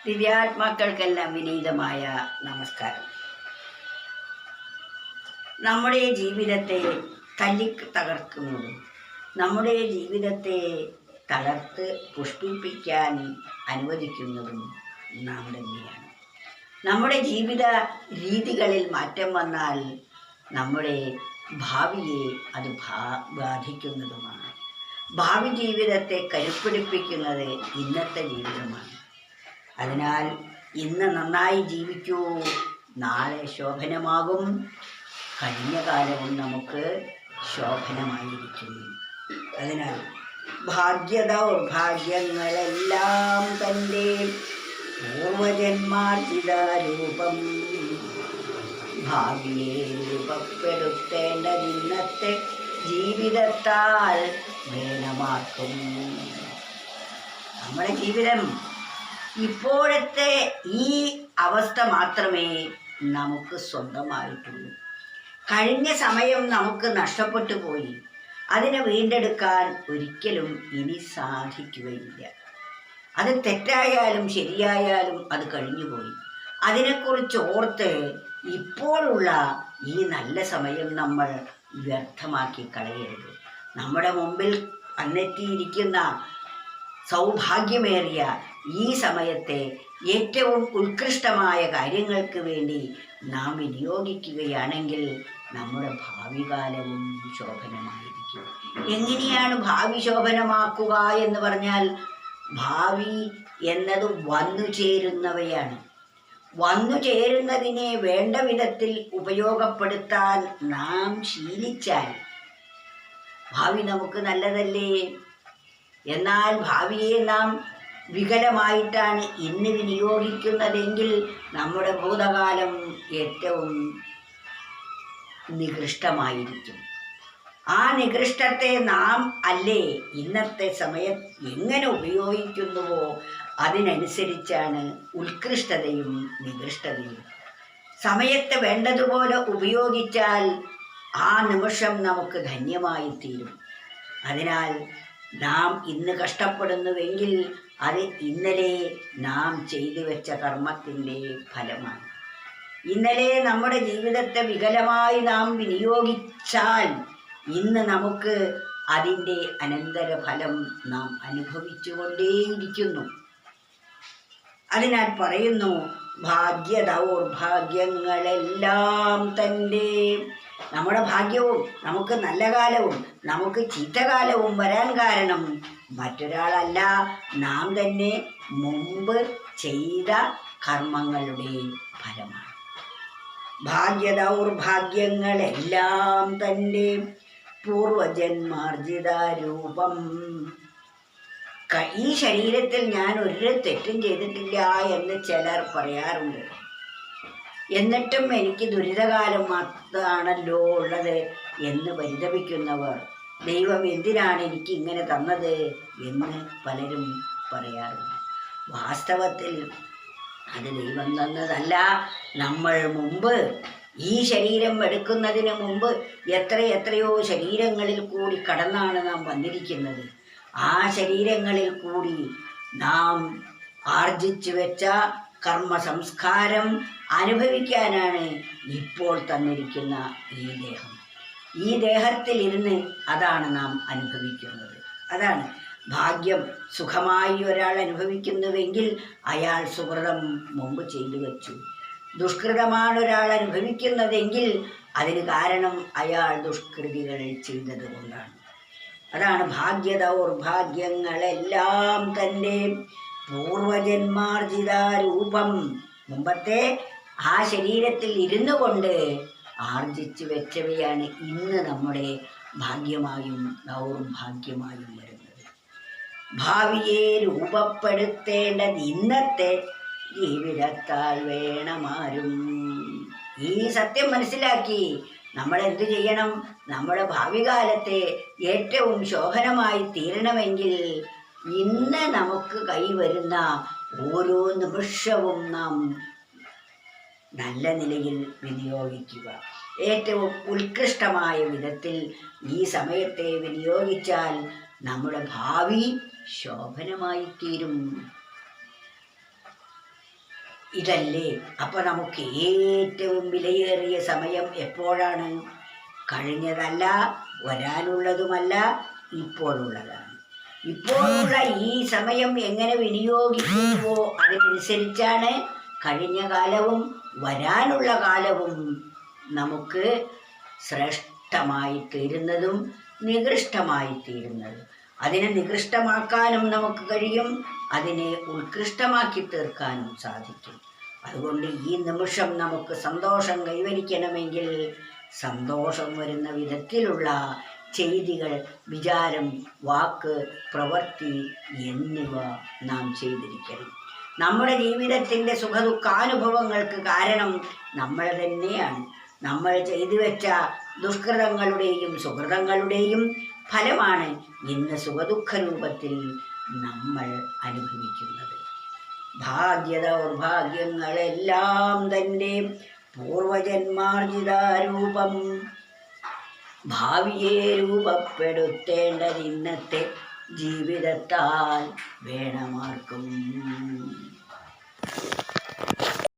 ദിവ്യാത്മാക്കൾക്കെല്ലാം വിനീതമായ നമസ്കാരം. നമ്മുടെ ജീവിതത്തെ തല്ലി തകർക്കുന്നതും നമ്മുടെ ജീവിതത്തെ തളർത്ത് പുഷ്പിപ്പിക്കാൻ അനുവദിക്കുന്നതും നാം തന്നെയാണ്. നമ്മുടെ ജീവിത രീതികളിൽ മാറ്റം വന്നാൽ നമ്മുടെ ഭാവിയെ അത് ബാധിക്കുന്നതുമാണ്. ഭാവി ജീവിതത്തെ കരുപ്പിടിപ്പിക്കുന്നത് ഇന്നത്തെ ജീവിതമാണ്. അതിനാൽ ഇന്ന് നന്നായി ജീവിക്കൂ, നാളെ ശോഭനമാകും. കഴിഞ്ഞ കാലവും നമുക്ക് ശോഭനമായിരിക്കും. അതിനാൽ ഭാഗ്യദൗർഭാഗ്യങ്ങളെല്ലാം തൻ്റെ പൂർവജന്മാർജിതാരൂപം ഭാവിയെ രൂപപ്പെടുത്തേണ്ടത് ഇന്നത്തെ ജീവിതത്താൽ വേണമാക്കും. നമ്മുടെ ജീവിതം ഇപ്പോഴത്തെ ഈ അവസ്ഥ മാത്രമേ നമുക്ക് സ്വന്തമായിട്ടുള്ളൂ. കഴിഞ്ഞ സമയം നമുക്ക് നഷ്ടപ്പെട്ടു പോയി. അതിനെ വീണ്ടെടുക്കാൻ ഒരിക്കലും ഇനി സാധിക്കുകയില്ല. അത് തെറ്റായാലും ശരിയായാലും അത് കഴിഞ്ഞുപോയി. അതിനെക്കുറിച്ച് ഓർത്ത് ഇപ്പോഴുള്ള ഈ നല്ല സമയം നമ്മൾ വ്യർത്ഥമാക്കി കളയരുത്. നമ്മുടെ മുമ്പിൽ വന്നെത്തിയിരിക്കുന്ന സൗഭാഗ്യമേറിയ ഈ സമയത്തെ ഏറ്റവും ഉത്കൃഷ്ടമായ കാര്യങ്ങൾക്ക് വേണ്ടി നാം വിനിയോഗിക്കുകയാണെങ്കിൽ നമ്മുടെ ഭാവി കാലവും ശോഭനമായിരിക്കും. എങ്ങനെയാണ് ഭാവി ശോഭനമാക്കുക എന്ന് പറഞ്ഞാൽ, ഭാവി എന്നത് വന്നു ചേരുന്നവയാണ്. വന്നു ചേരുന്നതിനെ വേണ്ട വിധത്തിൽ ഉപയോഗപ്പെടുത്താൻ നാം ശീലിച്ചാൽ ഭാവി നമുക്ക് നല്ലതല്ലേ? എന്നാൽ ഭാവിയെ നാം വികലമായിട്ടാണ് ഇന്ന് വിനിയോഗിക്കുന്നതെങ്കിൽ നമ്മുടെ ഭൂതകാലം ഏറ്റവും നികൃഷ്ടമായിരിക്കും. ആ നികൃഷ്ടത്തെ നാം അല്ലേ ഇന്നത്തെ സമയം എങ്ങനെ ഉപയോഗിക്കുന്നുവോ അതിനനുസരിച്ചാണ് ഉത്കൃഷ്ടതയും നികൃഷ്ടതയും. സമയത്തെ വേണ്ടതുപോലെ ഉപയോഗിച്ചാൽ ആ നിമിഷം നമുക്ക് ധന്യമായി തീരും. അതിനാൽ നാം ഇന്ന് കഷ്ടപ്പെടുന്നുവെങ്കിൽ അത് ഇന്നലെ നാം ചെയ്തു വെച്ച കർമ്മത്തിൻ്റെ ഫലമാണ്. ഇന്നലെ നമ്മുടെ ജീവിതത്തെ വികലമായി നാം വിനിയോഗിച്ചാൽ ഇന്ന് നമുക്ക് അതിൻ്റെ അനന്തരഫലം നാം അനുഭവിച്ചുകൊണ്ടേയിരിക്കുന്നു. അതിനാൽ പറയുന്നു, ഭാഗ്യദൗർഭാഗ്യങ്ങളെല്ലാം തൻ്റെ നമ്മുടെ ഭാഗ്യവും നമുക്ക് നല്ല കാലവും നമുക്ക് ചീത്തകാലവും വരാൻ കാരണം മറ്റൊരാളല്ല, നാം തന്നെ മുമ്പ് ചെയ്ത കർമ്മങ്ങളുടെ ഫലമാണ്. ഭാഗ്യദൗർഭാഗ്യങ്ങളെല്ലാം തൻ്റെ പൂർവജന്മാർജിത രൂപം. ഈ ശരീരത്തിൽ ഞാൻ ഒരു തെറ്റും ചെയ്തിട്ടില്ല എന്ന് ചിലർ പറയാറുണ്ട്. എന്നിട്ടും എനിക്ക് ദുരിതകാലം മാത്രമാണല്ലോ ഉള്ളത് എന്ന് പരിതപിക്കുന്നവർ, ദൈവം എന്തിനാണ് എനിക്ക് ഇങ്ങനെ തന്നത് എന്ന് പലരും പറയാറുണ്ട്. വാസ്തവത്തിൽ അത് ദൈവം തന്നതല്ല. നമ്മൾ മുമ്പ് ഈ ശരീരം എടുക്കുന്നതിന് മുമ്പ് എത്രയോ ശരീരങ്ങളിൽ കൂടി കടന്നാണ് നാം വന്നിരിക്കുന്നത്. ആ ശരീരങ്ങളിൽ കൂടി നാം ആർജിച്ചു വെച്ച കർമ്മ സംസ്കാരം അനുഭവിക്കാനാണ് ഇപ്പോൾ തന്നിരിക്കുന്ന ഈ ദേഹം. ഈ ദേഹത്തിലിരുന്ന് അതാണ് നാം അനുഭവിക്കുന്നത്. അതാണ് ഭാഗ്യം. സുഖമായി ഒരാൾ അനുഭവിക്കുന്നുവെങ്കിൽ അയാൾ സുഹൃതം മുമ്പ് ചെയ്തു വെച്ചു. ദുഷ്കൃതമാണ് ഒരാൾ അനുഭവിക്കുന്നതെങ്കിൽ അതിന് കാരണം അയാൾ ദുഷ്കൃതികൾ ചെയ്തത് കൊണ്ടാണ്. അതാണ് ഭാഗ്യദൗർഭാഗ്യങ്ങളെല്ലാം തൻ്റെ പൂർവജന്മാർജിത രൂപം. മുമ്പത്തെ ആ ശരീരത്തിൽ ഇരുന്നു കൊണ്ട് ആർജിച്ചു വെച്ചവയാണ് ഇന്ന് നമ്മുടെ ഭാഗ്യമായും ദൗർഭാഗ്യമായും വരുന്നത്. ഭാവിയെ രൂപപ്പെടുത്തേണ്ടത് ഇന്നത്തെ ജീവിതത്താൽ വേണമാരും. ഈ സത്യം മനസ്സിലാക്കി നമ്മൾ എന്തു ചെയ്യണം? നമ്മുടെ ഭാവി കാലത്തെ ഏറ്റവും ശോഭനമായി തീരണമെങ്കിൽ ഇന്ന് നമുക്ക് കൈവരുന്ന ഓരോ നിമിഷവും നാം നല്ല നിലയിൽ വിനിയോഗിക്കുക. ഏറ്റവും ഉത്കൃഷ്ടമായ വിധത്തിൽ ഈ സമയത്തെ വിനിയോഗിച്ചാൽ നമ്മുടെ ഭാവി ശോഭനമായി തീരും. ഇതല്ലേ അപ്പോൾ നമുക്ക് ഏറ്റവും വിലയേറിയ സമയം എപ്പോഴാണ്? കഴിഞ്ഞതല്ല, വരാനുള്ളതുമല്ല, ഇപ്പോഴുള്ളതാണ്. ഇപ്പോഴുള്ള ഈ സമയം എങ്ങനെ വിനിയോഗിക്കുന്നുവോ അതിനനുസരിച്ചാണ് കഴിഞ്ഞ കാലവും വരാനുള്ള കാലവും നമുക്ക് ശ്രേഷ്ഠമായി തീരുന്നതും നികൃഷ്ടമായി തീരുന്നതും. അതിനെ നികൃഷ്ടമാക്കാനും നമുക്ക് കഴിയും, അതിനെ ഉത്കൃഷ്ടമാക്കി തീർക്കാനും സാധിക്കും. അതുകൊണ്ട് ഈ നിമിഷം നമുക്ക് സന്തോഷം കൈവരിക്കണമെങ്കിൽ സന്തോഷം വരുന്ന വിധത്തിലുള്ള ചെയ്തികൾ, വിചാരം, വാക്ക്, പ്രവൃത്തി എന്നിവ നാം ചെയ്തിരിക്കണം. നമ്മുടെ ജീവിതത്തിൻ്റെ സുഖദുഃഖാനുഭവങ്ങൾക്ക് കാരണം നമ്മൾ തന്നെയാണ്. നമ്മൾ ചെയ്തു വെച്ച ദുഷ്കൃതങ്ങളുടെയും സുഹൃതങ്ങളുടെയും ഫലമാണ് ഇന്ന് സുഖദുഃഖ രൂപത്തിൽ നമ്മൾ അനുഭവിക്കുന്നത്. ഭാഗ്യദൗർഭാഗ്യങ്ങളെല്ലാം തൻ്റെ പൂർവജന്മാർജിതാരൂപം. ഭാവിയെ രൂപപ്പെടുത്തേണ്ടത് ഇന്നത്തെ ജീവിതത്താൽ വേണമാർക്കും.